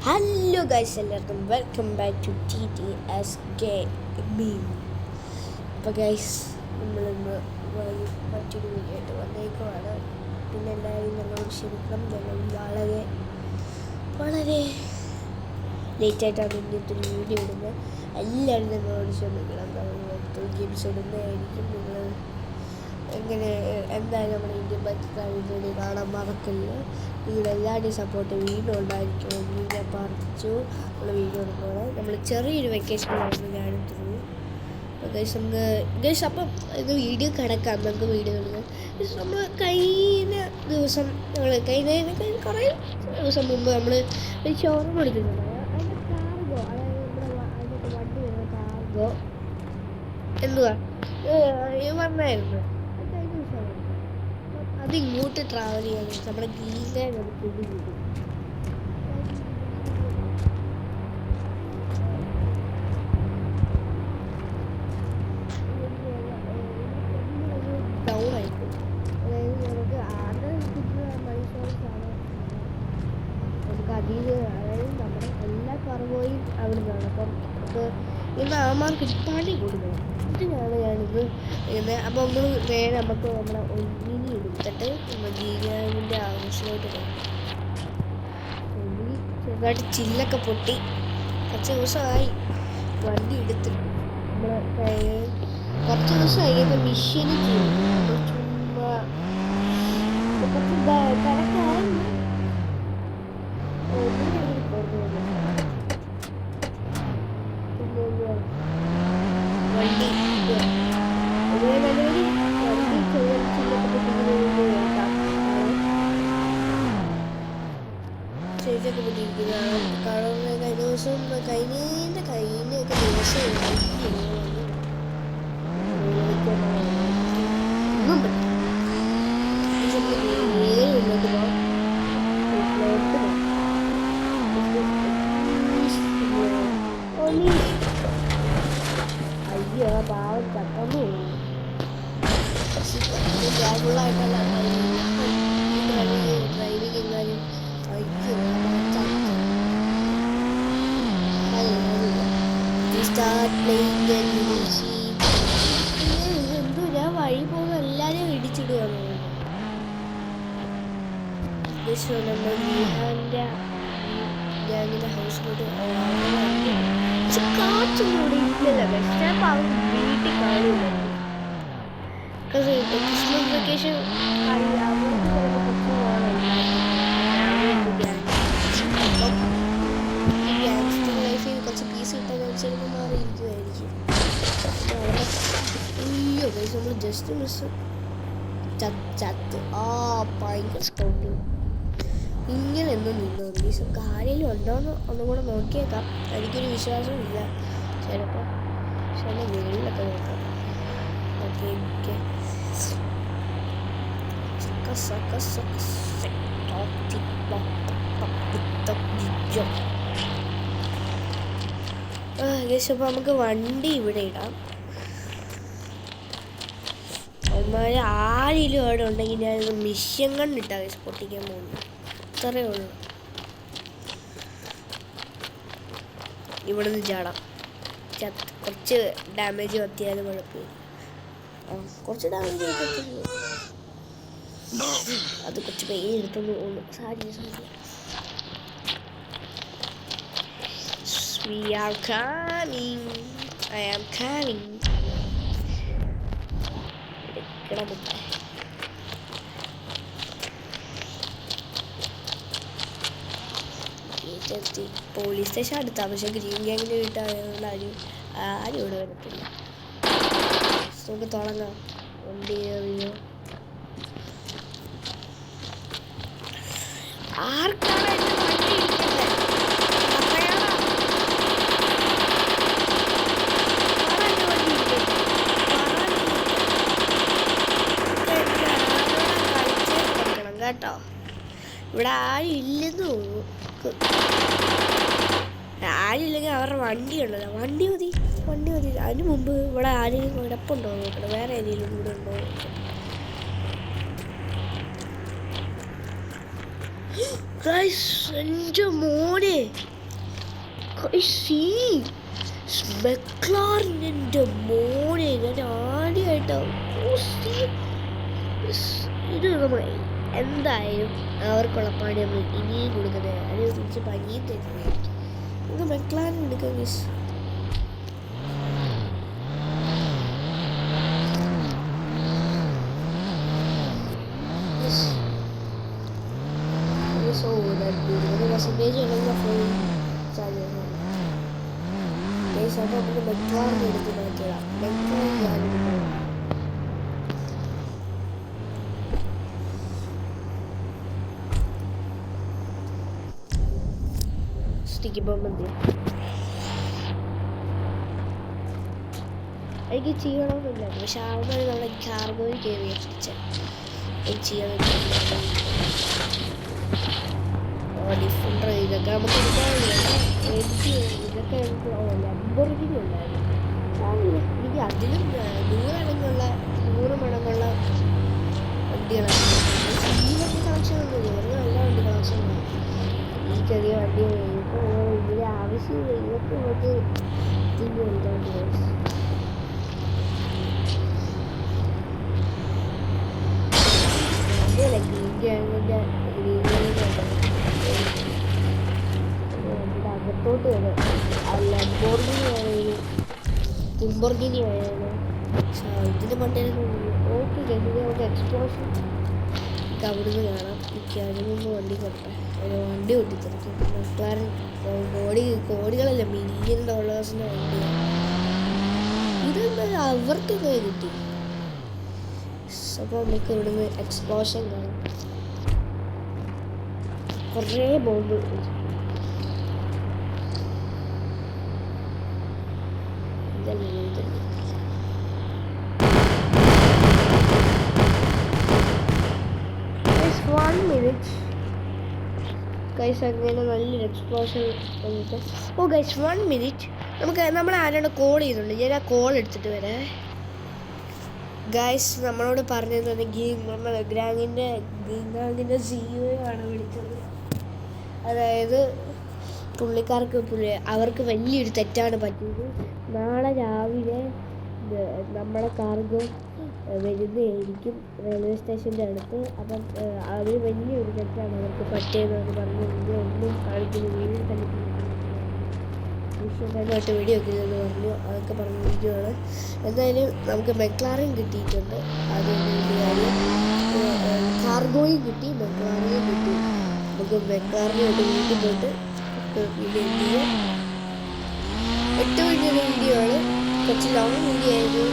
Hello guys, എല്ലാവർക്കും welcome back to TTS gaming. അപ്പോൾ guys, നമ്മളിന്ന് മറ്റൊരു വീഡിയോ ആയിട്ട് വന്നേക്കുവാണ്. പിന്നെ എല്ലാവരും ഞങ്ങളോട് ക്ഷമിക്കണം, ഞങ്ങൾ വളരെ ലേറ്റായിട്ടാണ് ഇന്നത്തെ ഒരു വീഡിയോ ഇടുന്നത്. എല്ലാവരും ഞങ്ങളോട് ക്ഷമിക്കണം. നമ്മൾ ഗെയിംസ് ഇടുന്നതായിരിക്കും. നിങ്ങൾ എങ്ങനെ എന്തായാലും നമ്മുടെ ഇന്ത്യൻ പറ്റിക്കാരുടെ കാണാൻ മറക്കില്ല. നിങ്ങളെല്ലാവരുടെയും സപ്പോർട്ട് വീണ്ടും ഉണ്ടായിരിക്കുമെന്ന് ഞാൻ പറഞ്ഞു. നമ്മൾ വീഡിയോ എടുക്കുക. നമ്മൾ ചെറിയൊരു വെക്കേഷനിലായിരുന്നു ഞാനും തോന്നി. അപ്പോൾ ഗൈസ് അപ്പം ഇത് വീഡിയോ കിടക്കാം. നമുക്ക് വീഡിയോ എടുക്കാം. നമ്മൾ കഴിഞ്ഞ കുറേ ദിവസം മുമ്പ് നമ്മൾ ഒരു ഷോറൂം എടുക്കുന്നുണ്ട്. അതിൻ്റെ കാർഗോ, അതായത് അതിൻ്റെ വണ്ടി വരുന്ന കാർഗോ എന്തുവാ വന്നായിരുന്നു. അത് ഇങ്ങോട്ട് ട്രാവൽ ചെയ്യാൻ നമ്മുടെ ഗീനെ നമുക്ക് ഡൗൺ ആയിരിക്കും. അതായത് നമുക്ക് ആദ്യം മൈസൂർക്കാണ് നമുക്ക് അതിൽ, അതായത് നമ്മുടെ എല്ലാ കറവോയും അവിടെ നിന്നാണ്. അപ്പം നമുക്ക് ഇന്ന് ആമാർക്ക് കിട്ടാണ്ടി കൊടുക്കണം. ഇതിനാണ് ഞാനിത് ചെയ്യുന്നത്. അപ്പോൾ നമ്മൾ നേരെ നമുക്ക് നമ്മുടെ ഒന്നിനി എടുത്തിട്ട് ഗീനാവിൻ്റെ ആവശ്യമായിട്ട് പോകും. ചെറുതായിട്ട് ചില്ലൊക്കെ പൊട്ടി കുറച്ച് ദിവസമായി വണ്ടി എടുത്തിട്ട്. നമ്മൾ കുറച്ച് ദിവസമായി ഇപ്പോൾ മിഷീന് ചെയ്യും. ചുമ്മാ കുറച്ച് കണക്കായിരുന്നു. വണ്ടി സ്റ്റേജൊക്കെ പൊട്ടിയിരിക്കുന്നതാണ്. കാരണം കഴിഞ്ഞ ദിവസം കഴിഞ്ഞൊക്കെ ദിവസം ഒന്നും പറ്റില്ല. മുന്നോട്ട് പോകാം. അയ്യോ, പാവം ചട്ടന്നു ഫുള്ളായിട്ടല്ല ഡ്രൈവിംഗ് എങ്ങാനും എന്തോ ഞാൻ വഴി പോകുന്ന എല്ലാവരെയും ഇടിച്ചിടുകയാണ്. നമ്മൾ ഞാനിൻ്റെ ഹൗസിലോട്ട് കാറ്റൊന്നും ഇവിടെ ഇല്ലല്ലോ. പക്ഷേ അവൻ വീട്ടിൽ കാണില്ല. ക്രിസ്മസ് വെക്കേഷൻ കുറച്ച് പീസ് കിട്ടാൻ ചിലപ്പോൾ മാറിയിരിക്കുമായിരിക്കും. അയ്യോ ഗൈസ്, നമ്മൾ ജസ്റ്റ് മിസ് ചത്ത് ഭയങ്കര സ്കൗട്ടിങ്. ഇങ്ങനെ ഒന്നും നിന്നോ പ്ലീസ്. കാര്യം ഉണ്ടോയെന്ന് ഒന്നും കൂടെ നോക്കിയേക്കാം. എനിക്കൊരു വിശ്വാസമില്ല. ചിലപ്പോൾ ചില വെളിയിലൊക്കെ നോക്കാം. ഓക്കെ അപ്പോൾ നമുക്ക് വണ്ടി ഇവിടെ ഇടാം. അവന്മാർ ആരെങ്കിലും അവിടെ ഉണ്ടെങ്കിൽ ഞാനിത് മിഷ്യൻ കണ്ടിട്ടാണ് പൊട്ടിക്കാൻ പോകുന്നത്. അത്രയേ ഉള്ളൂ. ഇവിടെ നിന്ന് ചാടാം. കുറച്ച് ഡാമേജ് പറ്റിയാലും കുഴപ്പമില്ല. കുറച്ച് ഡാമേജ് പറ്റില്ല, അത് കുറച്ച് പെയിൻ എടുത്തോണ്ട് പോകുന്നു. Sari We are coming. I am coming. Police station അടുത്താണ്. പക്ഷെ ഗ്രീൻ ഗ്യാങ്ങിൻ്റെ വീട്ടായതുകൊണ്ട് ആരും ഇവിടെ വരത്തില്ല. നമുക്ക് തുടങ്ങാം. വണ്ടി കയറിയോ? ആർക്കാണ് എൻ്റെ വണ്ടി ഇരിക്കുന്നത്? കേട്ടോ, ഇവിടെ ആരും ഇല്ലെന്ന് തോന്നുന്നു. ആരുമില്ലെങ്കിൽ അവരുടെ വണ്ടി ഉണ്ടല്ലോ. വണ്ടി മതി. അതിന് മുമ്പ് ഇവിടെ ആരെയും കുഴപ്പമുണ്ടോ നോക്കണം. വേറെ ഏതെങ്കിലും കൂടെ ഉണ്ടോ? ഗൈസ്, എൻ്റെ മോനെ മെക്ലാറിൻ്റെ മോനെ ഞാൻ ആദ്യമായിട്ടാണ് ഇത് നമ്മൾ എന്തായാലും അവർക്കുള്ള പണി നമ്മൾ ഇനിയും കൊടുക്കുന്നത് അതിനെ കുറിച്ച് പനിയും തരുന്നതായിരിക്കും. നമുക്ക് മെക്ലാറിൻ എടുക്കാം ഗൈസ്. പെർസെൻറ്റേജ് ഉണ്ടെങ്കിൽ ഫുൾ ചാർജ് ഗൈസ്. അപ്പോൾ നമുക്ക് മെക്ലാറിൻ എടുത്ത് നോക്കിയതാണ്. മെക്ലാറിൻ ഞാനെടുക്കാം. സ്റ്റിക്കുമ്പോൾ മതി. എനിക്ക് ചെയ്യണമെന്നില്ല, പക്ഷെ ആവുമ്പോൾ നമ്മളെ കാർഗോയിൽ കയറി എത്തിച്ചാൽ എനിക്ക് ചെയ്യാൻ ഡിഫറെൻ്റ് ഇതൊക്കെ നമുക്ക് എടുക്കാറില്ല. എനിക്ക് ഇതൊക്കെ എനിക്ക് ലംബോർഗിനി ഉണ്ടായിരുന്നു. എനിക്ക് അതിലും 100 മടങ്ങുള്ള വണ്ടികളാണ്. ഈ വണ്ടി കളക്ഷനൊന്നുമില്ല, ഇവർക്ക് നല്ല വണ്ടി കളക്ഷനാണ്. ഈ ചെറിയ വണ്ടി ഇപ്പോൾ ഇതിൻ്റെ ആവശ്യമില്ല. ഇതൊക്കെ നമുക്ക് ഇതിൻ്റെ എന്താണ് അതല്ല ഗ്രീൻ ഗ്യാങ്ങിൻ്റെ അകത്തോട്ട് വരും. ലംബോർഗിനി ആയാലും കുംബോർഗിനി ആയാലും ഇതിൻ്റെ വണ്ടിയിലൊക്കെ ഓക്കെ കഴിഞ്ഞാൽ നമുക്ക് എക്സ്പ്ലോഷൻ അവിടുന്ന് കാണാം. എനിക്ക് അതിനൊന്ന് വണ്ടി കൊടുത്തേ, ഒരു വണ്ടി കൊണ്ടിത്തരക്കും. മെക്ലാറിൻ കോടികളല്ല, $1 മില്യൺ വണ്ടിയാണ്. ഇതെന്താ അവർക്കെങ്ങനെ കിട്ടി? അപ്പോൾ നമുക്ക് ഇവിടുന്ന് എക്സ്പ്ലോഷൻ കാണാം. കുറേ ബോംബ് ഗൈസ്. അങ്ങനെ നല്ലൊരു എക്സ്പ്ലോഷൻ വന്നിട്ട് ഗൈസ് 1 മിനിറ്റ്. നമ്മൾ ആരാണ് കോൾ ചെയ്യുന്നുണ്ട്, ഞാൻ ആ കോൾ എടുത്തിട്ട് വരാം. ഗൈസ് നമ്മളോട് പറഞ്ഞിട്ടുണ്ടെങ്കിൽ നമ്മൾ ഗ്രാങ്ങിൻ്റെ CEO ആണ് വിളിച്ചത്. അതായത് അവർക്ക് വലിയൊരു തെറ്റാണ് പറ്റിയത്. നാളെ രാവിലെ നമ്മളെ കാർഗോ വരുന്നതായിരിക്കും റെയിൽവേ സ്റ്റേഷൻ്റെ അടുത്ത്. അപ്പം അവർ വലിയൊരു തെറ്റാണ് അവർക്ക് പറ്റിയതെന്ന് പറഞ്ഞു. ഒന്നും കാണിക്കുന്ന വീഡിയോ വിഷയമായിട്ട് വീഡിയോ ഒക്കെ ഇതെന്ന് പറഞ്ഞു. അതൊക്കെ പറഞ്ഞ വീഡിയോ ആണ്. എന്തായാലും നമുക്ക് മെക്ലാറിൻ കിട്ടിയിട്ടുണ്ട്. അത് കാര്യം കാർഗോയും കിട്ടി, മെക്ലാറിനും കിട്ടി. നമുക്ക് മെക്ലാറിനായിട്ട് വീട്ടിൽ പോയിട്ട് വീഡിയോ എന്ത് ചെയ്യാം. ഏറ്റവും വലിയൊരു വീഡിയോ ആണ്, കുറച്ച് ലോങ് വീഡിയോ ആയിരുന്നു.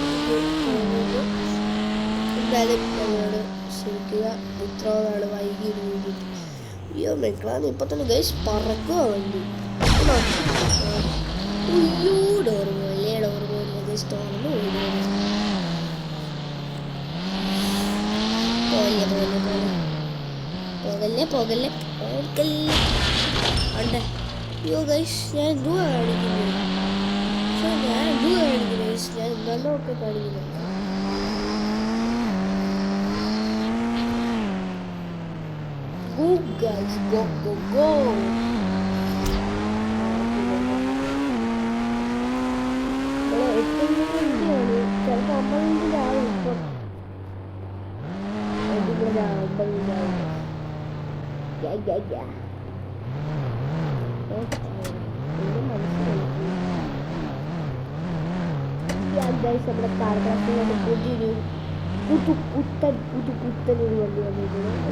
എന്തായാലും നമ്മളോട് ക്ഷമിക്കുക, ഇത്ര നാൾ വൈകിയൊരു വീഡിയോ. അയ്യോ മെക്ലാറിൻ ഇപ്പോൾ തന്നെ ഗൈസ് പറക്കുക വണ്ടി. അയ്യോ ഡോർ പോലെ ഗൈസ് തുറന്നു പോകല്ലേ ഉണ്ട്. അയ്യോ ഗൈസ് ഞാൻ എന്തുവാ കാണിക്കുന്നത്? ഞാൻ എന്താണോ ഒക്കെ കാണിക്കുന്നത്. Go guys, go. ചിലപ്പോൾ 50 ആവും. ഇപ്പം നമ്മുടെ കാർഗാസിനോട് പുതിയൊരു പുതുപുത്തൻ ഒരു വണ്ടി വന്നിട്ടുണ്ട്.